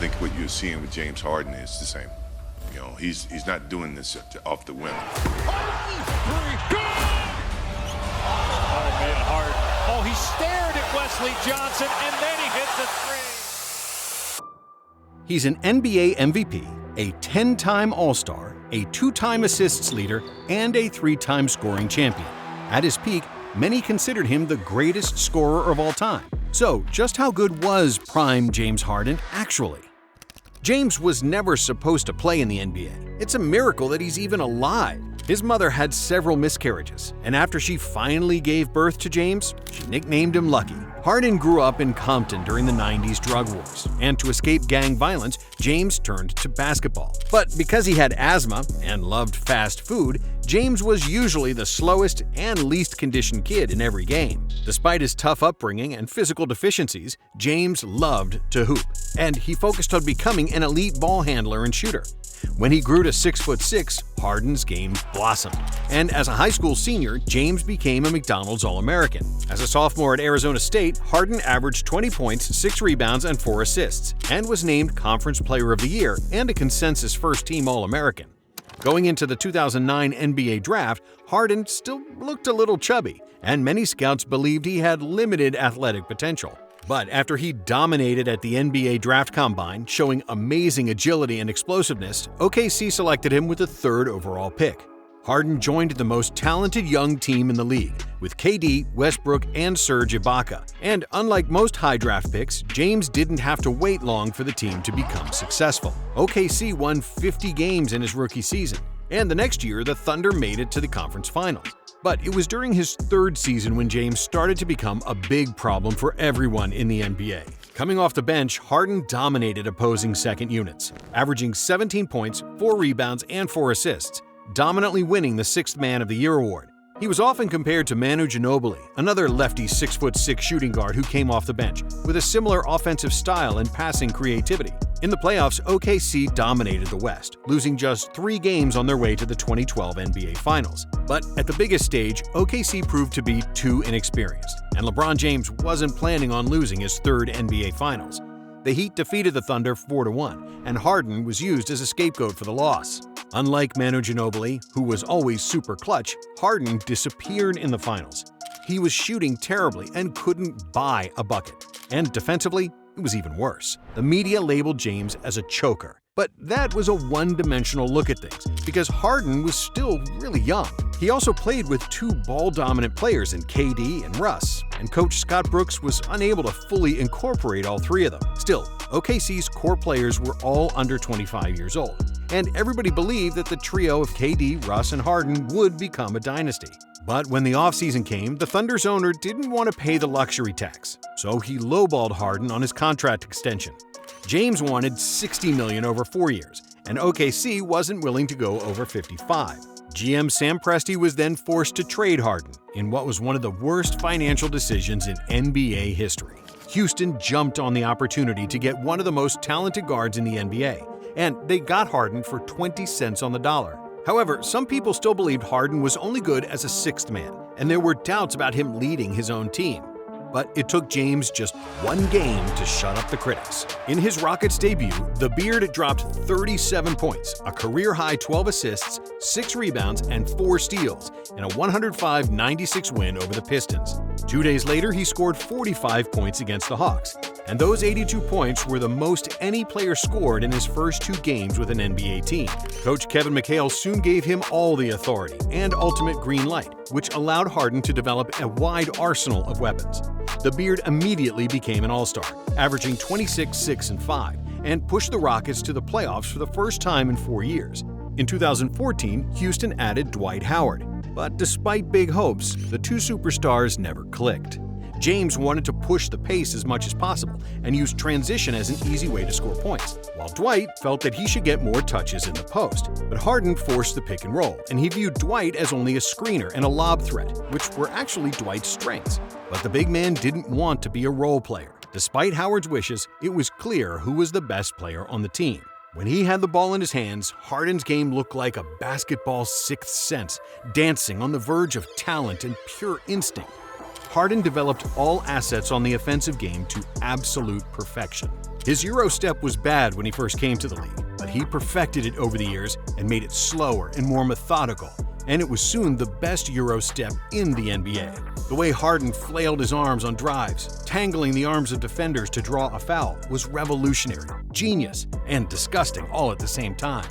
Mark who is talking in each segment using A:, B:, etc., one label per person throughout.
A: think what you're seeing with James Harden is the same. You know, he's not doing this off the whim.
B: Oh, man, Harden. Oh, he stared at Wesley Johnson, and then he hit the three.
C: He's an NBA MVP, a 10-time All-Star, a 2-time assists leader, and a 3-time scoring champion. At his peak, many considered him the greatest scorer of all time. So, just how good was prime James Harden actually? James was never supposed to play in the NBA. It's a miracle that he's even alive. His mother had several miscarriages, and after she finally gave birth to James, she nicknamed him Lucky. Harden grew up in Compton during the 90s drug wars, and to escape gang violence, James turned to basketball. But because he had asthma and loved fast food, James was usually the slowest and least conditioned kid in every game. Despite his tough upbringing and physical deficiencies, James loved to hoop, and he focused on becoming an elite ball handler and shooter. When he grew to 6'6", Harden's game blossomed. And as a high school senior, James became a McDonald's All-American. As a sophomore at Arizona State, Harden averaged 20 points, 6 rebounds, and 4 assists, and was named Conference Player of the Year and a consensus first-team All-American. Going into the 2009 NBA Draft, Harden still looked a little chubby, and many scouts believed he had limited athletic potential. But after he dominated at the NBA Draft Combine, showing amazing agility and explosiveness, OKC selected him with the 3rd overall pick. Harden joined the most talented young team in the league, with KD, Westbrook, and Serge Ibaka. And unlike most high draft picks, James didn't have to wait long for the team to become successful. OKC won 50 games in his rookie season, and the next year the Thunder made it to the conference finals. But it was during his 3rd season when James started to become a big problem for everyone in the NBA. Coming off the bench, Harden dominated opposing second units, averaging 17 points, 4 rebounds, and 4 assists, dominantly winning the 6th Man of the Year award. He was often compared to Manu Ginobili, another lefty 6'6" shooting guard who came off the bench, with a similar offensive style and passing creativity. In the playoffs, OKC dominated the West, losing just 3 games on their way to the 2012 NBA Finals. But at the biggest stage, OKC proved to be too inexperienced, and LeBron James wasn't planning on losing his 3rd NBA Finals. The Heat defeated the Thunder 4-1, and Harden was used as a scapegoat for the loss. Unlike Manu Ginobili, who was always super clutch, Harden disappeared in the finals. He was shooting terribly and couldn't buy a bucket. And defensively, it was even worse. The media labeled James as a choker. But that was a one-dimensional look at things, because Harden was still really young. He also played with 2 ball-dominant players in KD and Russ, and coach Scott Brooks was unable to fully incorporate all 3 of them. Still, OKC's core players were all under 25 years old, and everybody believed that the trio of KD, Russ, and Harden would become a dynasty. But when the offseason came, the Thunder's owner didn't want to pay the luxury tax, so he lowballed Harden on his contract extension. James wanted $60 million over 4 years, and OKC wasn't willing to go over 55. GM Sam Presti was then forced to trade Harden in what was one of the worst financial decisions in NBA history. Houston jumped on the opportunity to get one of the most talented guards in the NBA, and they got Harden for 20 cents on the dollar. However, some people still believed Harden was only good as a 6th man, and there were doubts about him leading his own team. But it took James just 1 game to shut up the critics. In his Rockets debut, the Beard dropped 37 points, a career-high 12 assists, 6 rebounds, and 4 steals in a 105-96 win over the Pistons. 2 days later, he scored 45 points against the Hawks, and those 82 points were the most any player scored in his first 2 games with an NBA team. Coach Kevin McHale soon gave him all the authority and ultimate green light, which allowed Harden to develop a wide arsenal of weapons. The Beard immediately became an all-star, averaging 26, 6, and 5, and pushed the Rockets to the playoffs for the first time in 4 years. In 2014, Houston added Dwight Howard, but despite big hopes, the 2 superstars never clicked. James wanted to push the pace as much as possible and used transition as an easy way to score points, while Dwight felt that he should get more touches in the post. But Harden forced the pick and roll, and he viewed Dwight as only a screener and a lob threat, which were actually Dwight's strengths. But the big man didn't want to be a role player. Despite Howard's wishes, it was clear who was the best player on the team. When he had the ball in his hands, Harden's game looked like a basketball 6th sense, dancing on the verge of talent and pure instinct. Harden developed all assets on the offensive game to absolute perfection. His Euro step was bad when he first came to the league, but he perfected it over the years and made it slower and more methodical, and it was soon the best Euro step in the NBA. The way Harden flailed his arms on drives, tangling the arms of defenders to draw a foul, was revolutionary, genius, and disgusting all at the same time.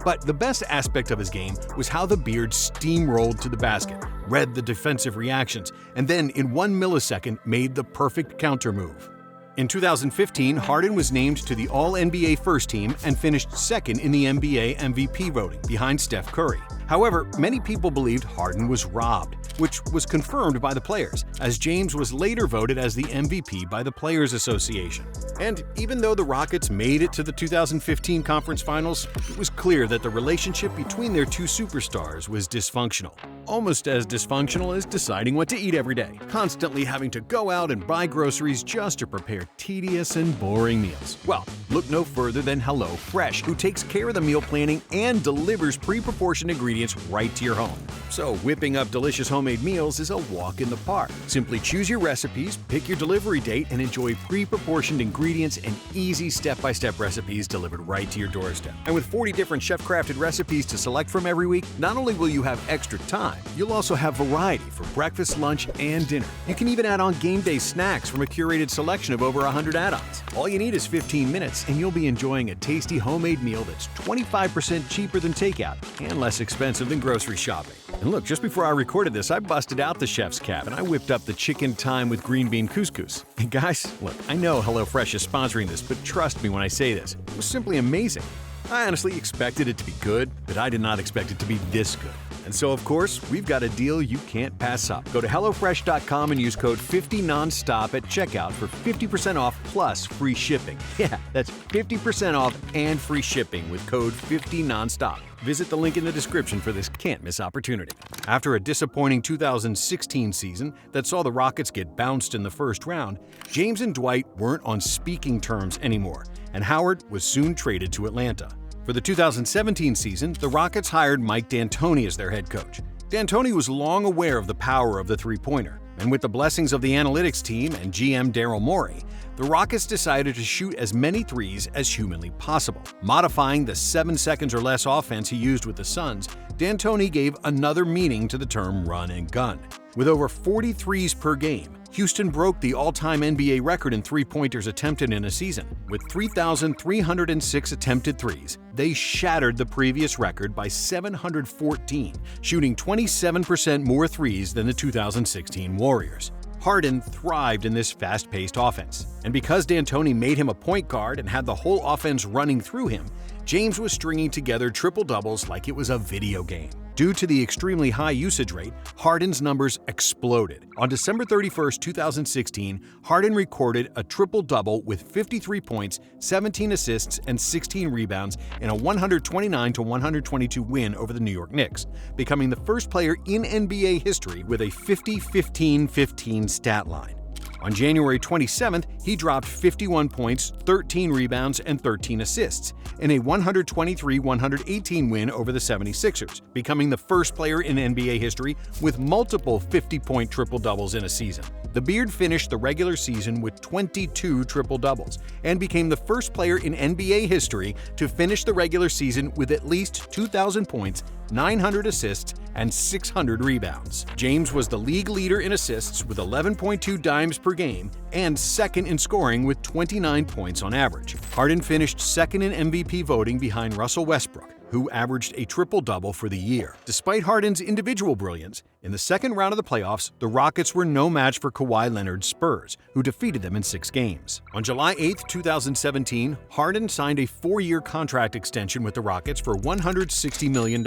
C: But the best aspect of his game was how the Beard steamrolled to the basket, read the defensive reactions, and then in 1 millisecond made the perfect counter move. In 2015, Harden was named to the All-NBA First Team and finished second in the NBA MVP voting, behind Steph Curry. However, many people believed Harden was robbed, which was confirmed by the players, as James was later voted as the MVP by the Players Association. And even though the Rockets made it to the 2015 Conference Finals, it was clear that the relationship between their two superstars was dysfunctional. Almost as dysfunctional as deciding what to eat every day, constantly having to go out and buy groceries just to prepare tedious and boring meals. Well, look no further than HelloFresh, who takes care of the meal planning and delivers pre-proportioned ingredients right to your home. So whipping up delicious homemade meals is a walk in the park. Simply choose your recipes, pick your delivery date, and enjoy pre-proportioned ingredients and easy step-by-step recipes delivered right to your doorstep. And with 40 different chef-crafted recipes to select from every week, not only will you have extra time, you'll also have variety for breakfast, lunch, and dinner. You can even add on game day snacks from a curated selection of over 100 add-ons. All you need is 15 minutes, and you'll be enjoying a tasty homemade meal that's 25% cheaper than takeout and less expensive than grocery shopping. And look, just before I recorded this, I busted out the chef's cap and I whipped up the chicken thyme with green bean couscous. And guys, look, I know HelloFresh is sponsoring this, but trust me when I say this, it was simply amazing. I honestly expected it to be good, but I did not expect it to be this good. And so, of course, we've got a deal you can't pass up. Go to HelloFresh.com and use code 50NonStop at checkout for 50% off plus free shipping. Yeah, that's 50% off and free shipping with code 50NonStop. Visit the link in the description for this can't-miss opportunity. After a disappointing 2016 season that saw the Rockets get bounced in the first round, James and Dwight weren't on speaking terms anymore, and Howard was soon traded to Atlanta. For the 2017 season, the Rockets hired Mike D'Antoni as their head coach. D'Antoni was long aware of the power of the three-pointer, and with the blessings of the analytics team and GM Daryl Morey, the Rockets decided to shoot as many threes as humanly possible. Modifying the 7 seconds or less offense he used with the Suns, D'Antoni gave another meaning to the term run and gun. With over 40 threes per game, Houston broke the all-time NBA record in three-pointers attempted in a season. With 3,306 attempted threes, they shattered the previous record by 714, shooting 27% more threes than the 2016 Warriors. Harden thrived in this fast-paced offense, and because D'Antoni made him a point guard and had the whole offense running through him, James was stringing together triple-doubles like it was a video game. Due to the extremely high usage rate, Harden's numbers exploded. On December 31, 2016, Harden recorded a triple-double with 53 points, 17 assists, and 16 rebounds in a 129-122 win over the New York Knicks, becoming the first player in NBA history with a 50-15-15 stat line. On January 27th, he dropped 51 points, 13 rebounds, and 13 assists in a 123-118 win over the 76ers, becoming the first player in NBA history with multiple 50-point triple-doubles in a season. The Beard finished the regular season with 22 triple-doubles and became the first player in NBA history to finish the regular season with at least 2,000 points, 900 assists, and 600 rebounds. James was the league leader in assists with 11.2 dimes per game and second in scoring with 29 points on average. Harden finished second in MVP voting behind Russell Westbrook, who averaged a triple-double for the year. Despite Harden's individual brilliance, in the second round of the playoffs, the Rockets were no match for Kawhi Leonard's Spurs, who defeated them in 6 games. On July 8, 2017, Harden signed a 4-year contract extension with the Rockets for $160 million,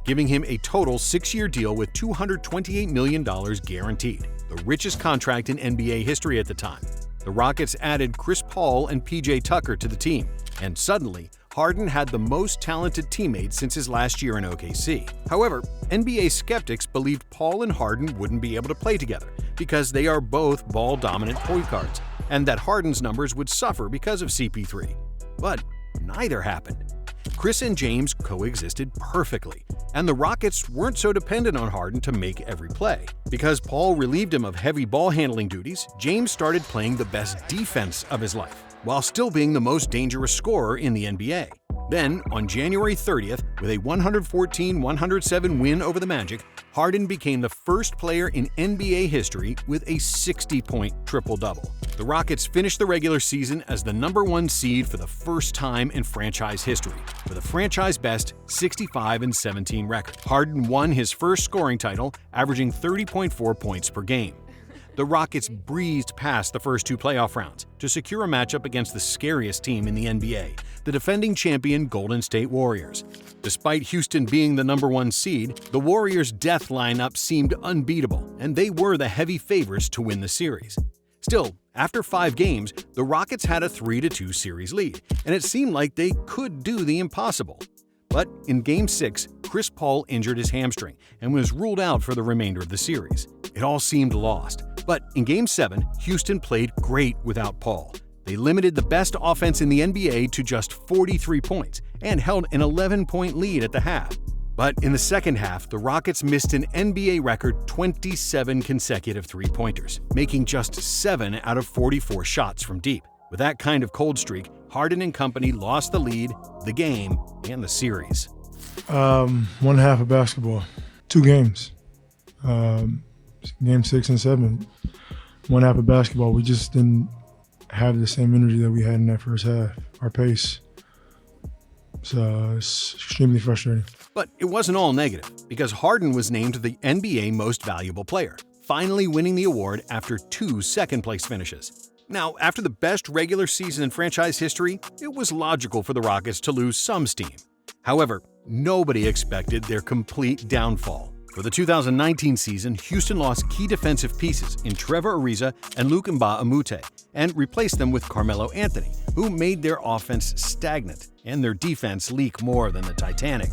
C: giving him a total 6-year deal with $228 million guaranteed, the richest contract in NBA history at the time. The Rockets added Chris Paul and PJ Tucker to the team, and suddenly, Harden had the most talented teammates since his last year in OKC. However, NBA skeptics believed Paul and Harden wouldn't be able to play together because they are both ball-dominant point guards, and that Harden's numbers would suffer because of CP3. But neither happened. Chris and James coexisted perfectly, and the Rockets weren't so dependent on Harden to make every play. Because Paul relieved him of heavy ball handling duties, James started playing the best defense of his life. while still being the most dangerous scorer in the NBA. Then, on January 30th, with a 114-107 win over the Magic, Harden became the first player in NBA history with a 60-point triple-double. The Rockets finished the regular season as the #1 seed for the first time in franchise history, with a franchise-best 65-17 record. Harden won his first scoring title, averaging 30.4 points per game. The Rockets breezed past the first two playoff rounds to secure a matchup against the scariest team in the NBA, the defending champion Golden State Warriors. Despite Houston being the #1 seed, the Warriors' death lineup seemed unbeatable, and they were the heavy favorites to win the series. Still, after 5 games, the Rockets had a 3-2 series lead, and it seemed like they could do the impossible. But in Game 6, Chris Paul injured his hamstring and was ruled out for the remainder of the series. It all seemed lost. But in Game 7, Houston played great without Paul. They limited the best offense in the NBA to just 43 points and held an 11-point lead at the half. But in the second half, the Rockets missed an NBA record 27 consecutive three-pointers, making just 7 out of 44 shots from deep. With that kind of cold streak, Harden and company lost the lead, the game, and the series.
D: One half of basketball, 2 games. Game 6 and 7. One half of basketball, we just didn't have the same energy that we had in that first half, our pace. So it's extremely frustrating.
C: But it wasn't all negative, because Harden was named the NBA Most Valuable Player, finally winning the award after 2 second-place finishes. Now, after the best regular season in franchise history, it was logical for the Rockets to lose some steam. However, nobody expected their complete downfall. For the 2019 season, Houston lost key defensive pieces in Trevor Ariza and Luc Mbah a Moute, and replaced them with Carmelo Anthony, who made their offense stagnant and their defense leak more than the Titanic.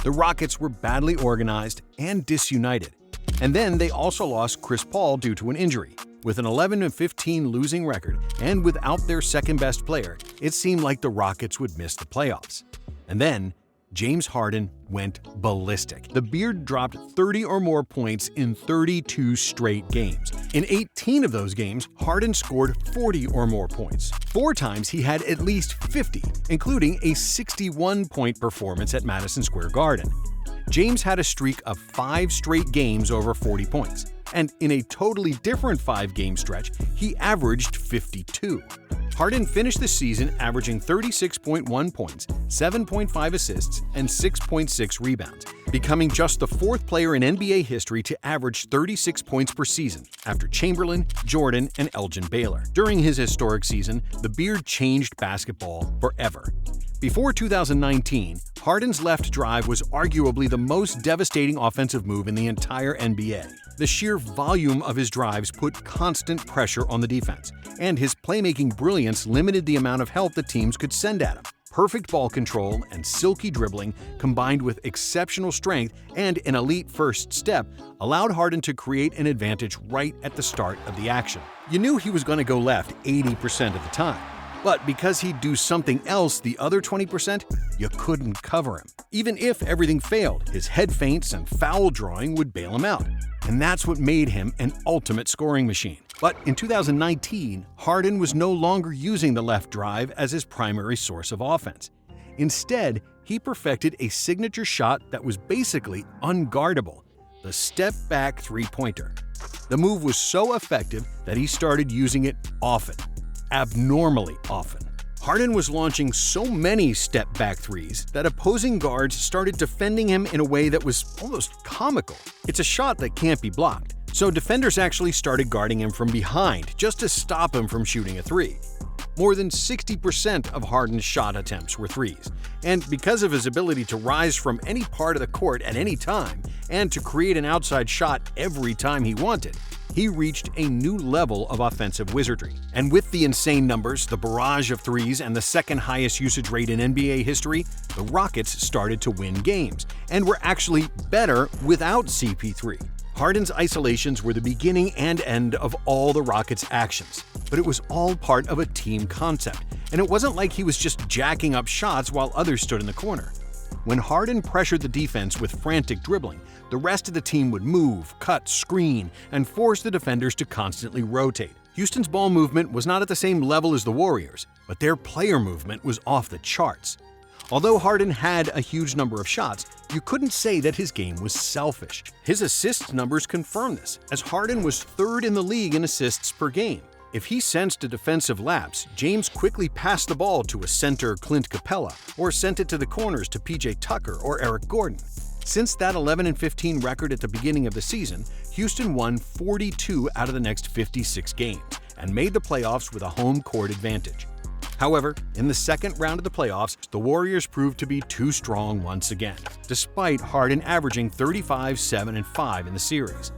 C: The Rockets were badly organized and disunited. And then they also lost Chris Paul due to an injury. With an 11-15 losing record and without their second-best player, it seemed like the Rockets would miss the playoffs. And then James Harden went ballistic. The Beard dropped 30 or more points in 32 straight games. In 18 of those games, Harden scored 40 or more points. 4 times he had at least 50, including a 61-point performance at Madison Square Garden. James had a streak of 5 straight games over 40 points, and in a totally different 5-game stretch, he averaged 52. Harden finished the season averaging 36.1 points, 7.5 assists, and 6.6 rebounds, becoming just the 4th player in NBA history to average 36 points per season, after Chamberlain, Jordan, and Elgin Baylor. During his historic season, the Beard changed basketball forever. Before 2019, Harden's left drive was arguably the most devastating offensive move in the entire NBA. The sheer volume of his drives put constant pressure on the defense, and his playmaking brilliance limited the amount of help the teams could send at him. Perfect ball control and silky dribbling, combined with exceptional strength and an elite first step, allowed Harden to create an advantage right at the start of the action. You knew he was going to go left 80% of the time. But because he'd do something else the other 20%, you couldn't cover him. Even if everything failed, his head feints and foul drawing would bail him out. And that's what made him an ultimate scoring machine. But in 2019, Harden was no longer using the left drive as his primary source of offense. Instead, he perfected a signature shot that was basically unguardable, the step-back three-pointer. The move was so effective that he started using it often. Abnormally often. Harden was launching so many step-back threes that opposing guards started defending him in a way that was almost comical. It's a shot that can't be blocked, so defenders actually started guarding him from behind just to stop him from shooting a three. More than 60% of Harden's shot attempts were threes, and because of his ability to rise from any part of the court at any time and to create an outside shot every time he wanted, he reached a new level of offensive wizardry. And with the insane numbers, the barrage of threes, and the second highest usage rate in NBA history, the Rockets started to win games, and were actually better without CP3. Harden's isolations were the beginning and end of all the Rockets' actions, but it was all part of a team concept, and it wasn't like he was just jacking up shots while others stood in the corner. When Harden pressured the defense with frantic dribbling, the rest of the team would move, cut, screen, and force the defenders to constantly rotate. Houston's ball movement was not at the same level as the Warriors, but their player movement was off the charts. Although Harden had a huge number of shots, you couldn't say that his game was selfish. His assist numbers confirm this, as Harden was third in the league in assists per game. If he sensed a defensive lapse, James quickly passed the ball to a center Clint Capella, or sent it to the corners to PJ Tucker or Eric Gordon. Since that 11-15 record at the beginning of the season, Houston won 42 out of the next 56 games and made the playoffs with a home court advantage. However, in the second round of the playoffs, the Warriors proved to be too strong once again, despite Harden averaging 35, 7, and 5 in the series.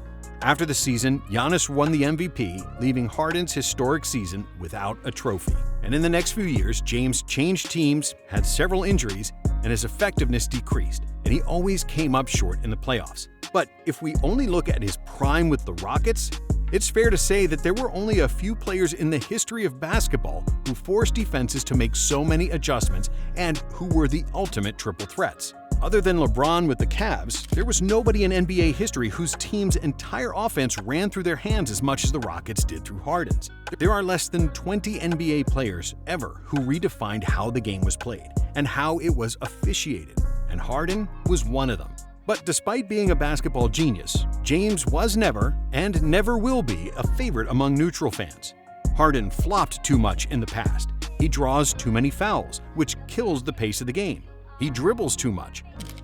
C: After the season, Giannis won the MVP, leaving Harden's historic season without a trophy. And in the next few years, James changed teams, had several injuries, and his effectiveness decreased, and he always came up short in the playoffs. But if we only look at his prime with the Rockets, it's fair to say that there were only a few players in the history of basketball who forced defenses to make so many adjustments and who were the ultimate triple threats. Other than LeBron with the Cavs, there was nobody in NBA history whose team's entire offense ran through their hands as much as the Rockets did through Harden's. There are less than 20 NBA players ever who redefined how the game was played and how it was officiated, and Harden was one of them. But despite being a basketball genius, James was never, and never will be, a favorite among neutral fans. Harden flopped too much in the past. He draws too many fouls, which kills the pace of the game. He dribbles too much.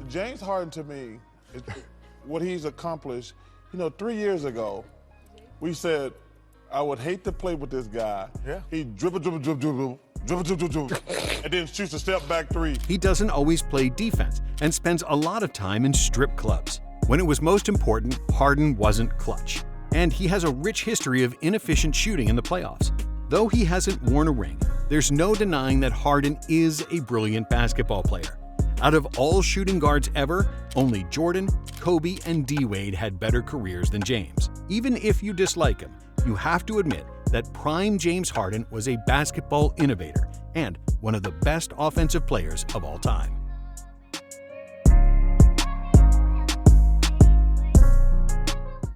E: James Harden, to me, what he's accomplished, 3 years ago, we said, I would hate to play with this guy.
F: Yeah.
E: He dribble, and then shoots a step back three.
C: He doesn't always play defense and spends a lot of time in strip clubs. When it was most important, Harden wasn't clutch. And he has a rich history of inefficient shooting in the playoffs. Though he hasn't worn a ring, there's no denying that Harden is a brilliant basketball player. Out of all shooting guards ever, only Jordan, Kobe, and D-Wade had better careers than James. Even if you dislike him, you have to admit that prime James Harden was a basketball innovator and one of the best offensive players of all time.